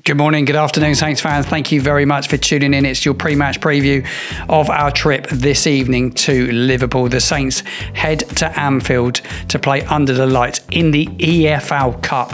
Good morning, good afternoon, Saints fans. Thank you very much for tuning in. It's your pre-match preview of our trip this evening to Liverpool. The Saints head to Anfield to play under the lights in the EFL Cup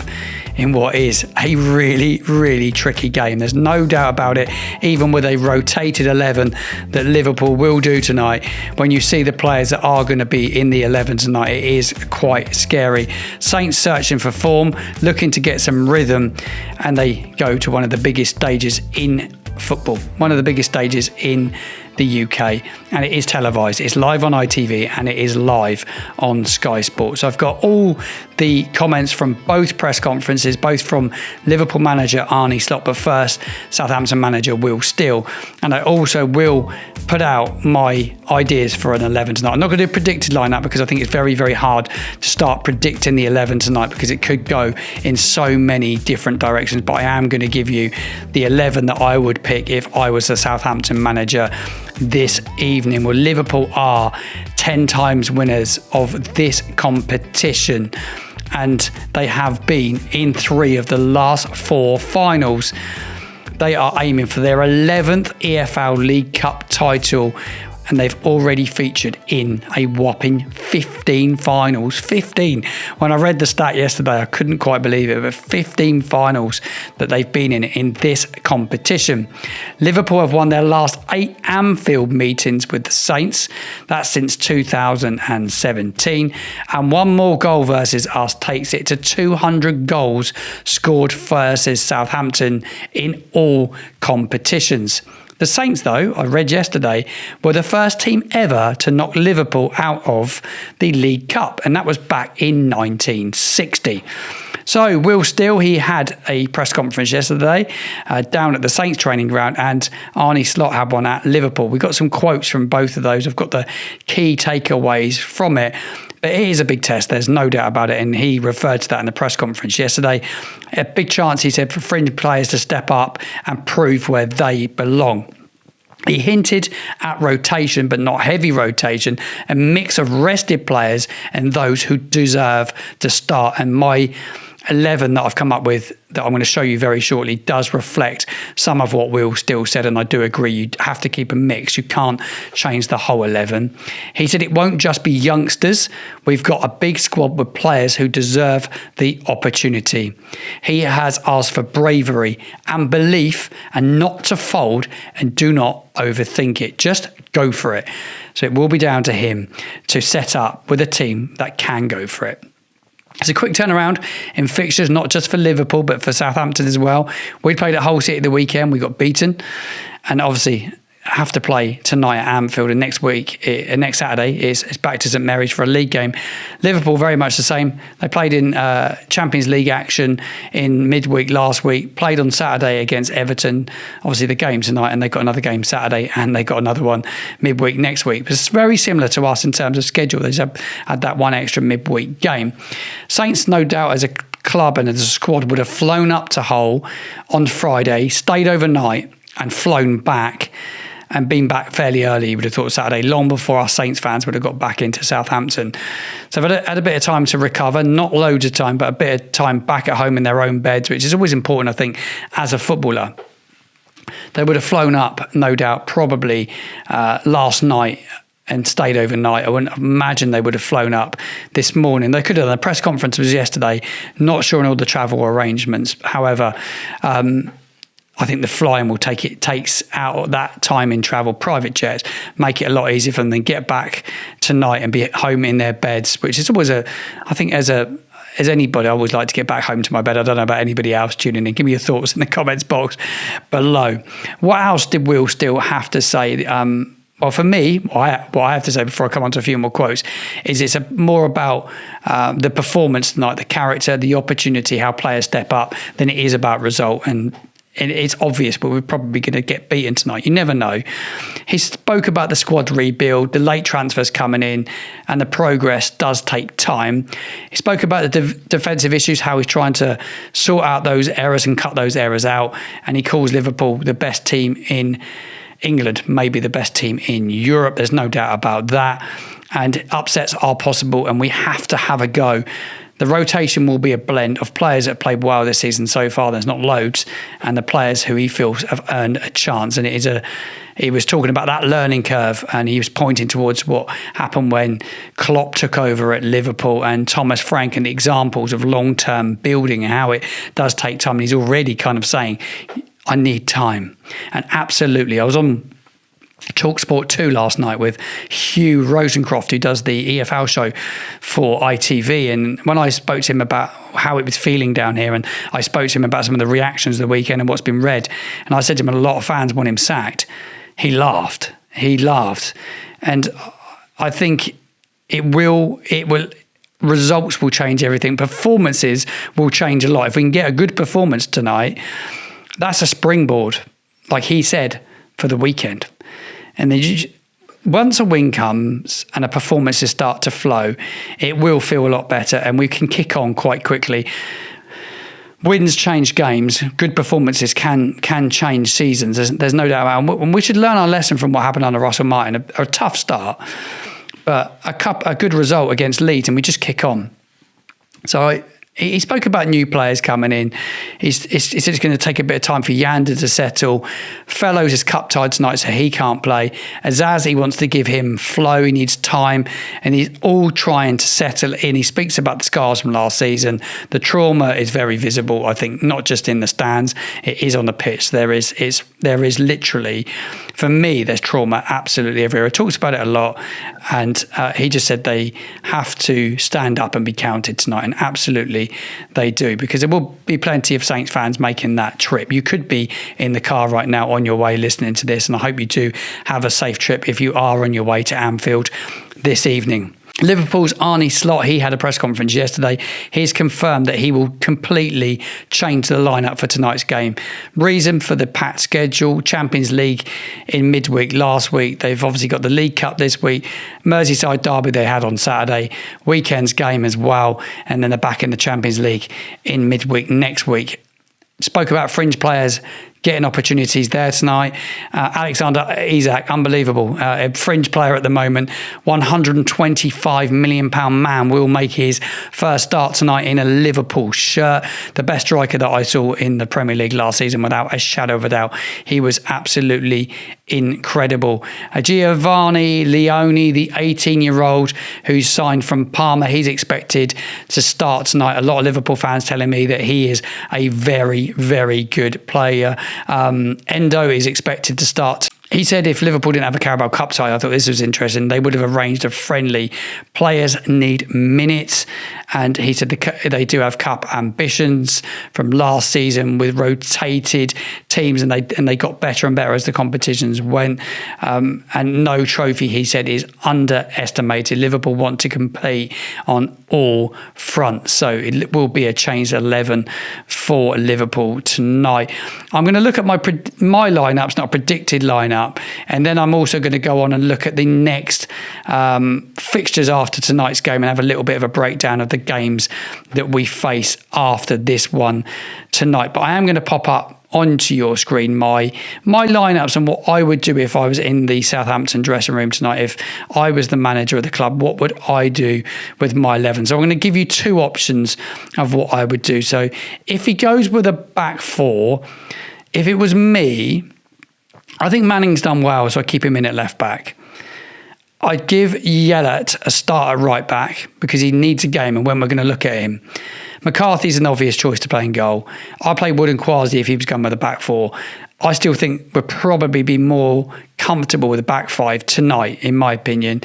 in what is a really, really tricky game. There's no doubt about it, even with a rotated 11 that Liverpool will do tonight. When you see the players that are going to be in the 11 tonight, it is quite scary. Saints searching for form, looking to get some rhythm, and they go to one of the biggest stages in football, one of the biggest stages in the UK, and it is televised. It's live on ITV and it is live on Sky Sports. So I've got all the comments from both press conferences, both from Liverpool manager Arne Slot, but first Southampton manager Will Steele, and I also will put out my ideas for an 11 tonight. I'm not going to do a predicted lineup because I think it's very, very hard to start predicting the 11 tonight because it could go in so many different directions, but I am going to give you the 11 that I would pick if I was the Southampton manager this evening. Well, Liverpool are 10 times winners of this competition, and they have been in 3 of the last 4 finals. They are aiming for their 11th EFL League Cup title, and they've already featured in a whopping 15 finals. 15. When I read the stat yesterday, I couldn't quite believe it, but 15 finals that they've been in this competition. Liverpool have won their last 8 Anfield meetings with the Saints. That's since 2017. And one more goal versus us takes it to 200 goals scored versus Southampton in all competitions. The Saints, though, I read yesterday, were the first team ever to knock Liverpool out of the League Cup, and that was back in 1960. So Will Steele, he had a press conference yesterday down at the Saints training ground, and Arne Slot had one at Liverpool. We got some quotes from both of those. I've got the key takeaways from it. But it is a big test, there's no doubt about it, and he referred to that in the press conference yesterday. A big chance, he said, for fringe players to step up and prove where they belong. He hinted at rotation, but not heavy rotation, a mix of rested players and those who deserve to start. And my 11 that I've come up with that I'm going to show you very shortly does reflect some of what Will Steele said, and I do agree you have to keep a mix. You can't change the whole 11. He said it won't just be youngsters. We've got a big squad with players who deserve the opportunity. He has asked for bravery and belief and not to fold, and do not overthink it. Just go for it. So it will be down to him to set up with a team that can go for it. It's a quick turnaround in fixtures, not just for Liverpool, but for Southampton as well. We played at Hull City the weekend. We got beaten. And obviously have to play tonight at Anfield. And next Saturday, it's back to St Mary's for a league game. Liverpool, very much the same. They played in Champions League action in midweek last week. Played on Saturday against Everton. Obviously the game tonight, and they've got another game Saturday, and they've got another one midweek next week. But it's very similar to us in terms of schedule. They just had that one extra midweek game. Saints, no doubt, as a club and as a squad, would have flown up to Hull on Friday, stayed overnight and flown back, and been back fairly early. You would have thought Saturday, long before our Saints fans would have got back into Southampton. So they've had a bit of time to recover, not loads of time, but a bit of time back at home in their own beds, which is always important, I think, as a footballer. They would have flown up, no doubt, probably last night and stayed overnight. I wouldn't imagine they would have flown up this morning. They could have. The press conference was yesterday, not sure on all the travel arrangements. However, I think the flying takes out that time in travel. Private jets make it a lot easier for them than get back tonight and be at home in their beds, which is always I think as anybody, I always like to get back home to my bed. I don't know about anybody else tuning in. Give me your thoughts in the comments box below. What else did Will Steele have to say? Well, for me, what I have to say before I come on to a few more quotes is it's more about the performance tonight, the character, the opportunity, how players step up, than it is about result. And it's obvious, but we're probably going to get beaten tonight. You never know. He spoke about the squad rebuild, the late transfers coming in, and the progress does take time. He spoke about the defensive issues, how he's trying to sort out those errors and cut those errors out. And he calls Liverpool the best team in England, maybe the best team in Europe. There's no doubt about that. And upsets are possible, and we have to have a go The rotation will be a blend of players that have played well this season so far. There's not loads, and the players who he feels have earned a chance. And he was talking about that learning curve, and he was pointing towards what happened when Klopp took over at Liverpool and Thomas Frank, and the examples of long-term building and how it does take time. And he's already kind of saying, I need time. And absolutely, I was on TalkSport 2 last night with Hugh Rosencroft, who does the EFL show for ITV, and when I spoke to him about how it was feeling down here, and I spoke to him about some of the reactions of the weekend and what's been read, and I said to him, a lot of fans want him sacked. He laughed, and I think results will change everything. Performances will change a lot. If we can get a good performance tonight, that's a springboard, like he said, for the weekend. And then once a win comes and a performances start to flow, it will feel a lot better, and we can kick on quite quickly. Wins change games. Good performances can change seasons. There's no doubt about it. And we should learn our lesson from what happened under Russell Martin. A tough start, but a good result against Leeds, and we just kick on. So he spoke about new players coming in. He said it's going to take a bit of time for Yander to settle. Fellows is cup tied tonight, so he can't play. Azaz, he wants to give him flow. He needs time, and he's all trying to settle in. He speaks about the scars from last season. The trauma is very visible, I think, not just in the stands. It is on the pitch. There is literally, for me, there's trauma absolutely everywhere. He talks about it a lot, and he just said they have to stand up and be counted tonight, and absolutely they do, because there will be plenty of Saints fans making that trip. You could be in the car right now on your way listening to this, and I hope you do have a safe trip if you are on your way to Anfield this evening. Liverpool's Arne Slot, he had a press conference yesterday. He's confirmed that he will completely change the lineup for tonight's game. Reason for the packed schedule: Champions League in midweek last week. They've obviously got the League Cup this week. Merseyside derby they had on Saturday. Weekend's game as well. And then they're back in the Champions League in midweek next week. Spoke about fringe players getting opportunities there tonight. Alexander Isak, unbelievable. A fringe player at the moment. £125 million man will make his first start tonight in a Liverpool shirt. The best striker that I saw in the Premier League last season, without a shadow of a doubt. He was absolutely incredible. Giovanni Leone, the 18-year-old who's signed from Parma, he's expected to start tonight. A lot of Liverpool fans telling me that he is a very, very good player. Endo is expected to start. He said if Liverpool didn't have a Carabao Cup tie, I thought this was interesting, they would have arranged a friendly. Players need minutes, and he said they do have cup ambitions from last season with rotated teams, and they got better and better as the competitions went. And no trophy, he said, is underestimated. Liverpool want to compete on all fronts, so it will be a changed 11 for Liverpool tonight. I'm going to look at my lineups, not a predicted lineup. And then I'm also going to go on and look at the next fixtures after tonight's game and have a little bit of a breakdown of the games that we face after this one tonight. But I am going to pop up onto your screen my lineups and what I would do if I was in the Southampton dressing room tonight. If I was the manager of the club, what would I do with my 11? So I'm going to give you two options of what I would do. So if he goes with a back four, if it was me, I think Manning's done well, so I keep him in at left back. I'd give Yellat a start at right back because he needs a game, and when we're going to look at him. McCarthy's an obvious choice to play in goal. I'll play Wood and Kwasi if he was going with a back four. I still think we'll probably be more comfortable with a back five tonight, in my opinion.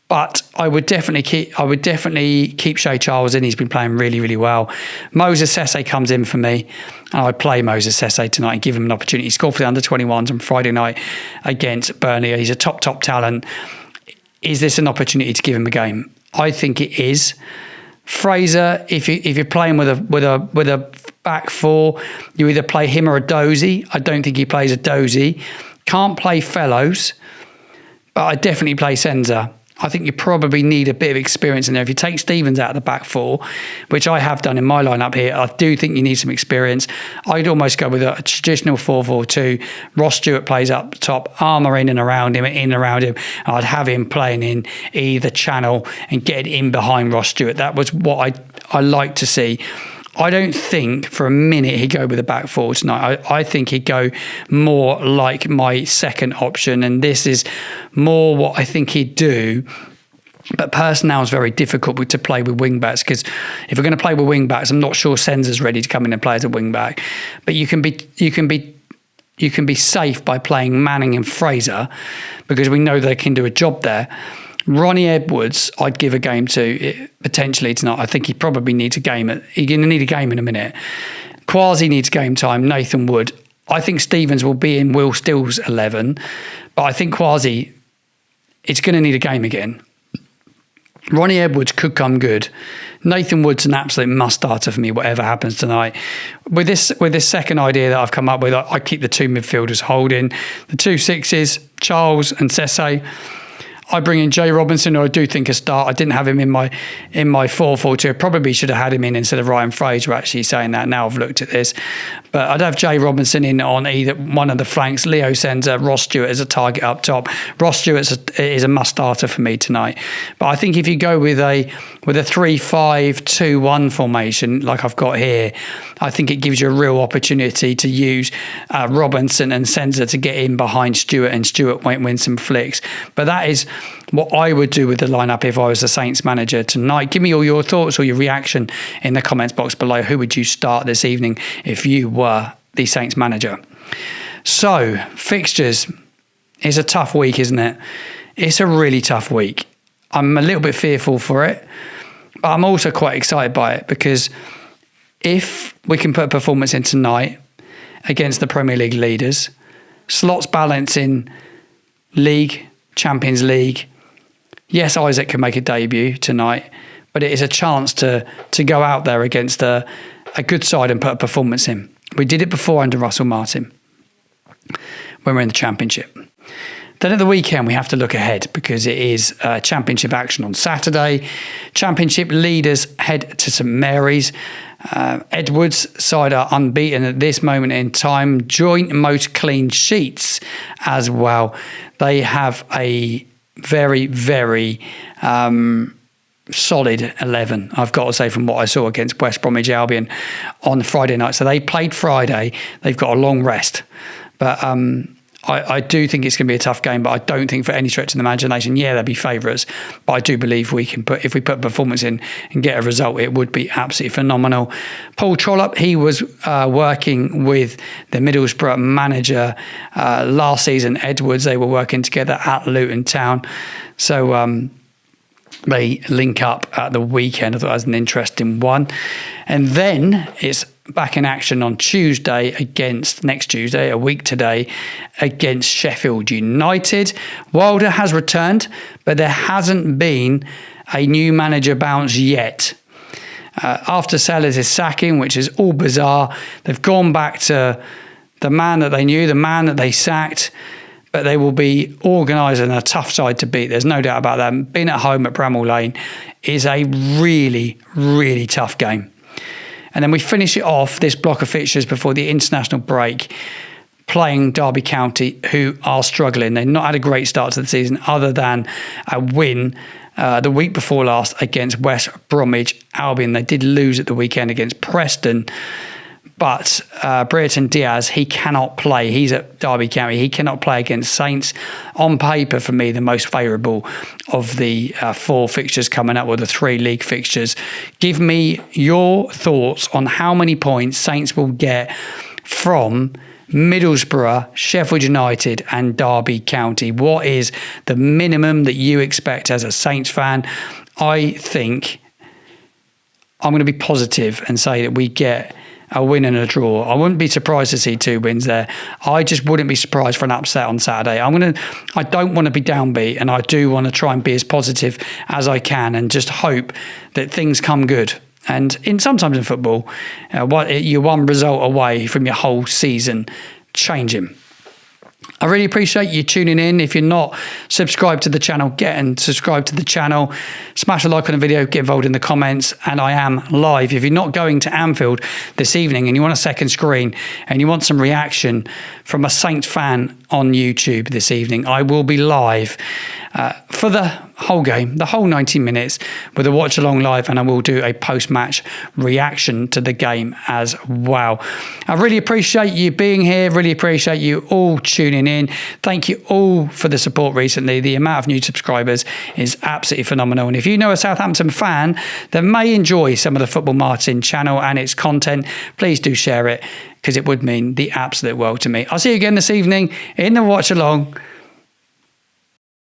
But I would definitely keep Shea Charles in. He's been playing really, really well. Moses Sesse comes in for me, and I'd play Moses Sesse tonight and give him an opportunity. He scored for the under-21s on Friday night against Burnley. He's a top talent. Is this an opportunity to give him a game? I think it is. Fraser, if you're playing with a back four, you either play him or a Dozy. I don't think he plays a Dozy. Can't play Fellows, but I definitely play Senza. I think you probably need a bit of experience in there. If you take Stevens out of the back four, which I have done in my lineup here, I do think you need some experience. I'd almost go with a traditional 4-4-2. Ross Stewart plays up top, Armour in and around him. I'd have him playing in either channel and getting in behind Ross Stewart. That was what I like to see. I don't think for a minute he'd go with a back four tonight. I think he'd go more like my second option, and this is more what I think he'd do. But personnel is very difficult to play with wing backs, because if we're going to play with wing backs, I'm not sure Senza's ready to come in and play as a wing back. But you can be safe by playing Manning and Fraser, because we know they can do a job there. Ronnie Edwards, I'd give a game to potentially tonight. I think he probably needs a game. He's going to need a game in a minute. Quasi needs game time. Nathan Wood. I think Stevens will be in Will Still's 11, but I think Quasi, it's going to need a game again. Ronnie Edwards could come good. Nathan Wood's an absolute must-starter for me, whatever happens tonight. With this second idea that I've come up with, I keep the two midfielders holding. The 2 6s, Charles and Sesse. I bring in Jay Robinson, who I do think a start. I didn't have him in my 4-4-2. Probably should have had him in instead of Ryan Fraser, actually, saying that now I've looked at this. But I'd have Jay robinson in on either one of the flanks. Leo Senza, Ross Stewart as a target up top. Ross Stewart is a must-starter for me tonight. But I think if you go with a 3-5-2-1 formation like I've got here, I think it gives you a real opportunity to use Robinson and Senza to get in behind Stewart, and Stewart won't win some flicks. But that is what I would do with the lineup if I was the Saints manager tonight. Give me all your thoughts or your reaction in the comments box below. Who would you start this evening if you were the Saints manager? So, fixtures is a tough week, isn't it? It's a really tough week. I'm a little bit fearful for it, but I'm also quite excited by it, because if we can put a performance in tonight against the Premier League leaders, Slot's balancing league, Champions League. Yes, Isaac can make a debut tonight, but it is a chance to go out there against a good side and put a performance in. We did it before under Russell Martin when we're in the Championship. Then at the weekend, we have to look ahead, because it is Championship action on Saturday. Championship leaders head to St Mary's. Edwards' side are unbeaten at this moment in time. Joint most clean sheets as well. They have a very, very solid 11, I've got to say, from what I saw against West Bromwich Albion on Friday night. So they played Friday. They've got a long rest. But I do think it's going to be a tough game, but I don't think for any stretch of the imagination, they'll be favourites. But I do believe if we put performance in and get a result, it would be absolutely phenomenal. Paul Trollope, he was working with the Middlesbrough manager last season, Edwards. They were working together at Luton Town. So they link up at the weekend. I thought that was an interesting one. And then it's back in action on next Tuesday, a week today, against Sheffield United. Wilder has returned, but there hasn't been a new manager bounce yet. After Sellers' sacking, which is all bizarre, they've gone back to the man that they knew, the man that they sacked, but they will be organised and a tough side to beat. There's no doubt about that. Being at home at Bramall Lane is a really, really tough game. And then we finish it off, this block of fixtures before the international break, playing Derby County, who are struggling. They've not had a great start to the season other than a win the week before last against West Bromwich Albion. They did lose at the weekend against Preston. But Brereton Diaz, he cannot play. He's at Derby County. He cannot play against Saints. On paper, for me, the most favourable of the 4 fixtures coming up, or the 3 league fixtures. Give me your thoughts on how many points Saints will get from Middlesbrough, Sheffield United and Derby County. What is the minimum that you expect as a Saints fan? I think I'm going to be positive and say that we get a win and a draw. I wouldn't be surprised to see 2 wins there. I just wouldn't be surprised for an upset on Saturday. I don't want to be downbeat, and I do want to try and be as positive as I can and just hope that things come good. And sometimes in football, you're one result away from your whole season changing. I really appreciate you tuning in. If you're not subscribed to the channel, get and subscribe to the channel. Smash a like on the video, get involved in the comments, and I am live. If you're not going to Anfield this evening and you want a second screen and you want some reaction from a Saints fan on YouTube this evening, I will be live for the whole game, the whole 90 minutes, with a watch along live, and I will do a post-match reaction to the game as well. I really appreciate you being here, really appreciate you all tuning in. Thank you all for the support recently. The amount of new subscribers is absolutely phenomenal, and if you know a Southampton fan that may enjoy some of the Football Martin channel and its content, please do share it, because it would mean the absolute world to me. I'll see you again this evening in the watch along.